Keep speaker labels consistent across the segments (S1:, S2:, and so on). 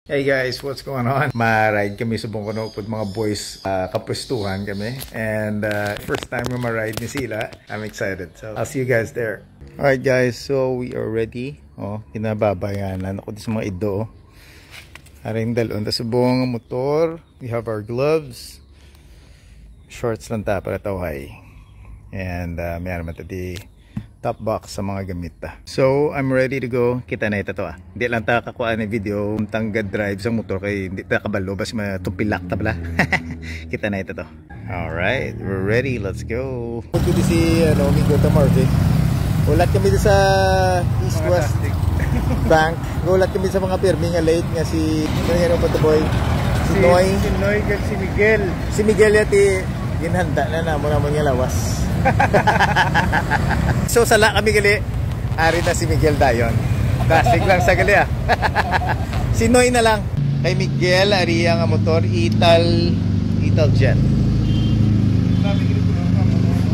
S1: Hey guys, what's going on? Ma-ride kami sa Bongkono pud mga boys, kapwestuhan kami. And first time we ma-ride ni sila. I'm excited. So I'll see you guys there. Alright guys, so we are ready. Oh, kinababayanan ako sa mga ido. Aring dalon ta subong motor. We have our gloves. Shorts lang ta para tawhay. And mayroon man tadi top box sa mga gamit ta. So, I'm ready to go. Kita na ito to Hindi lang ta kakuha ng video tanggad drive sa motor kay hindi ta kabalo bas matupilak ta pala. Kita na ito to. Alright, we're ready. Let's go. Pagkita si Migo Tamarvin. Ulat kami sa East-West Bank. Ulat kami sa mga pirmi nga late nga si boy. Si Noy kag si Miguel. Si Miguel yati ginhanda na mo nga lawas. So sala kami gali. Ari na si Miguel dayon. Kasig lang sa gali Si Noy na lang. Kay Miguel ari ang motor Ital Jet.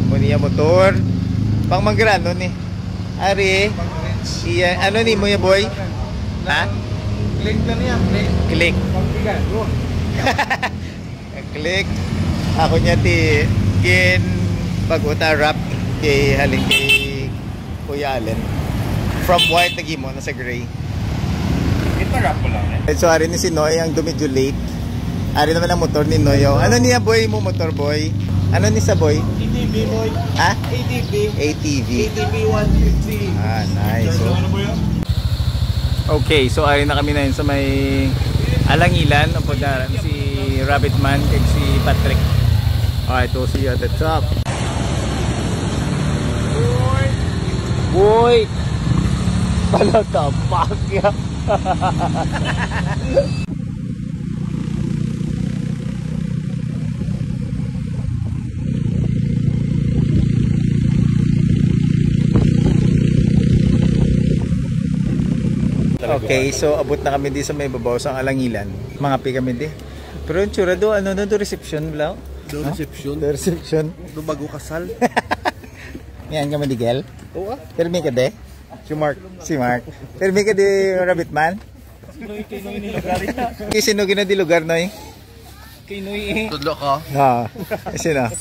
S1: Muniya motor pang mangrano ni. Ari iya ano ni mo ya boy? Ha? Click na niya, click. Click. Ako niya ti kin baguta rap kay haling kay Kuya Allen. From white nagimo na sa gray. Ito rap ko lang So ari ni si Noy ang dumidulate. Ari naman ang motor ni Noyo. Ano niya boy mo motor boy? Ano ni sa boy? ATV boy. Ha? ATV 150. Nice. Okay, so ari na kami na yun sa may Alangilan. Upod na si Rabbitman kag si Patrick. Alright, we'll see you at the top. Boy! Talaga, pakya! Okay, so abot na kami di sa may babaw sa Alangilan. Mga pi kami di. Pero yung tsura do, ano do reception blau? Do reception? Do reception? Do bago kasal? Yan ka Miguel? Oo Permi ka de? Si Mark. Permi ka de Rabbitman? Kay Noy ni lugar ita. Kay sino gina di lugar Noy? Kay Noy Tudlo ka? Sino?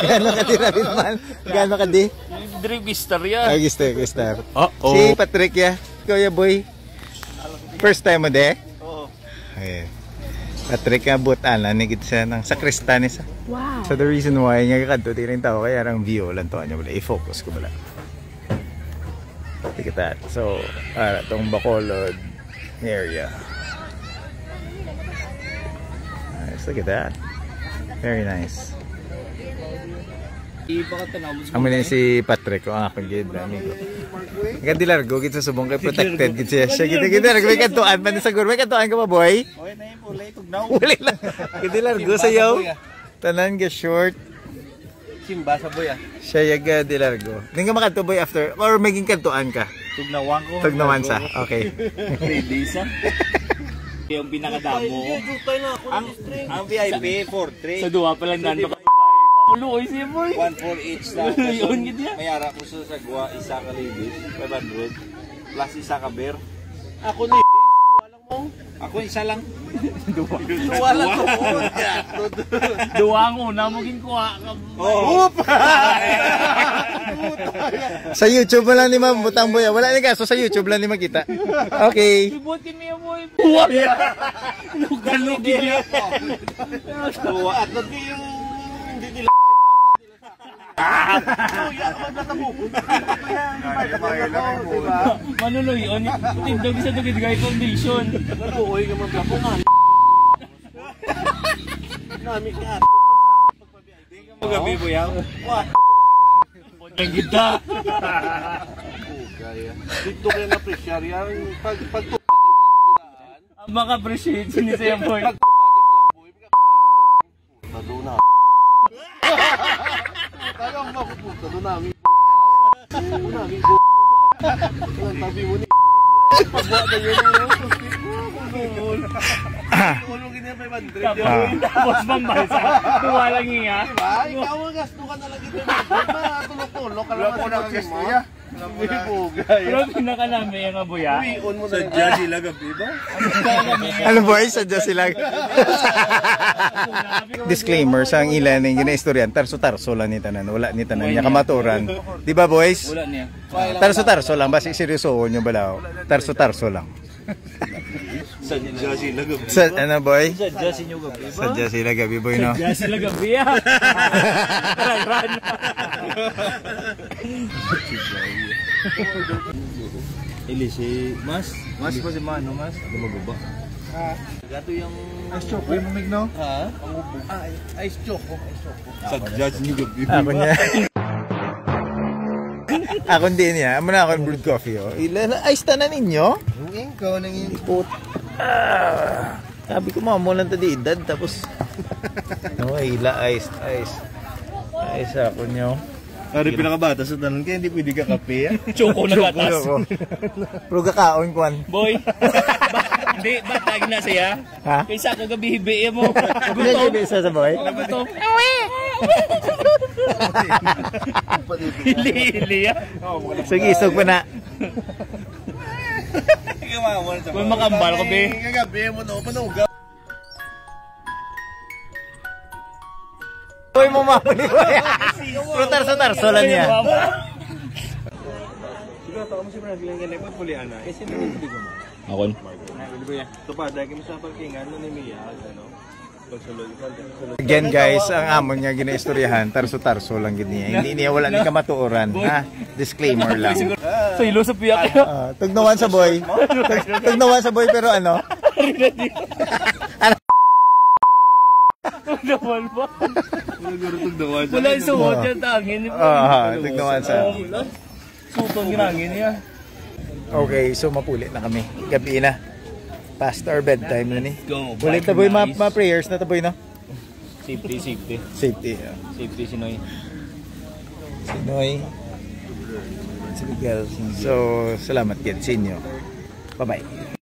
S1: Gano ka di Rabbitman? Gano ka di? Dre Gistar ya. Gistar. Si Patrick ya. Kuya boy. First time mo de? Oo. Okay. Patrick nga butan na nigit siya ng sakristan isa. Wow. So the reason why nga kadto ti rin tao kaya ang view lang to anya wala i-focus ko bala. Look at that. So tong Bacolod area. Nice, look at that. Very nice. Amo ni si Patrick ko ang akong gid amigo. Gandi largo gid sa subong kay protected gid siya. Siya gid nagmay kantuan man sa gurmay kantuan ka ba boy? Oy na ulay tugnaw. Ulay lang. Gandi largo sayaw. Tanan ga short. Simba sa boy Siya yaga di largo. Di nga makanto boy after or maging kantuan ka. Tugnawan ko. Tugnawan sa. Okay. Lisa. Yung pinakadamo. Ang VIP 43. Sa duha pa lang nanto. Ulo siya boy. 1 for each na. Mayara ko sa sagwa isa ka ladies 500 plus isa ka beer. Ako ladies, duwa lang mo. Ako isa lang. Duwa lang ko. Duwa ang una mo ginkuha ka. Sa YouTube mo lang ni Ma'am Butang Boy. Wala ni kaso sa YouTube lang ni makita. Okay. Ibuti mo boy. Duwa. Lugan niya. Duwa at yung hindi nila Manuloy, tindog sa Dugid Guy Foundation. Manuloy ka magkapungan. Nami ka. Magabi mo yaw. What? Ang gita. Dito kayo na-appreciate yan. Ang maka-appreciate siya yung boy. Naduna. Tayo ang mapupunta doon namin. Doon namin. Ang tabi mo ni. Pagbuha na yun. Tulungin niya 500. Tapos bang balsa? Tuwa lang niya. Diba? Ikaw ang gasto ka na lang ito. Matulog-tulog ka lang. Wala po na ang gasto niya.
S2: Pero pinaka namin yung abuya.
S3: Sadya sila gabi ba?
S1: Ano boy? Sadya sila. Disclaimer, sa ang ilan ng ginaistoryan, tarso-tarso lang ni tanan. Wala ni tanan niya kamaturan. Di ba boys?
S2: Wala niya.
S1: Tarso-tarso lang. Basi seryosoon nyo balaw. Tarso-tarso lang.
S3: Sadya sila gabi.
S1: Ano boy?
S2: Sadya sinyo gabi ba?
S1: Sadya sila gabi boy no?
S2: Sadya sila gabi ah. Run.
S3: Ili si Mas pa si Mano, Mas. Lumagaba. Gato yung
S1: Ice choco yung mamig no?
S3: ha? Ice choco. Sadya sila gabi.
S1: Ako niya. Ako din niya. Amo na ako brewed coffee oh. Ice tanan ninyo?
S3: Yung ikaw nang yung
S1: Sabi ko mamulan ta di edad tapos no, ila ice. Ice ako nyo.
S3: Ari pinakabata sa tanan kaya hindi pwede ka kape.
S2: Choco na gatas.
S1: Pero kakaon kwan.
S2: Boy. Hindi, batag na siya.
S1: Ha?
S2: Kaysa ako gabi hibi mo.
S1: Gutom. Isa sa boy?
S2: Gutom. Hili ah.
S1: Sige, isog pa na.
S2: Kung makambal ko be.
S3: Kagabi mo no, panuga.
S1: Uy, mamamuli ko yan. Pero tarso-tarso lang niya.
S3: Siguro ako mo si Brazilian ganito pulian na. Kasi hindi ko mo.
S2: Akon.
S3: Ito pa dahil mo sa parkingan no ni Mia ano.
S1: Again guys, ang amon niya ginaistoryahan, tarso-tarso lang gid niya. Hindi niya wala ni kamatuoran, ha? Disclaimer lang.
S2: So ilo sa piyak.
S1: Tugnawan sa boy. Tugnawan sa boy pero ano?
S2: Tugnawan ba? Wala yung suhot yan tangin.
S1: Tugnawan sa.
S2: Sutong ginangin niya.
S1: Okay, so mapuli na kami. Gabi na. Past our bedtime na ni.
S2: Go.
S1: Ulit na boy, ma-prayers na to boy, no?
S2: Safety.
S1: Safety.
S2: Safety Sinoy.
S1: Sinoy. So, salamat yan sa inyo. Bye-bye.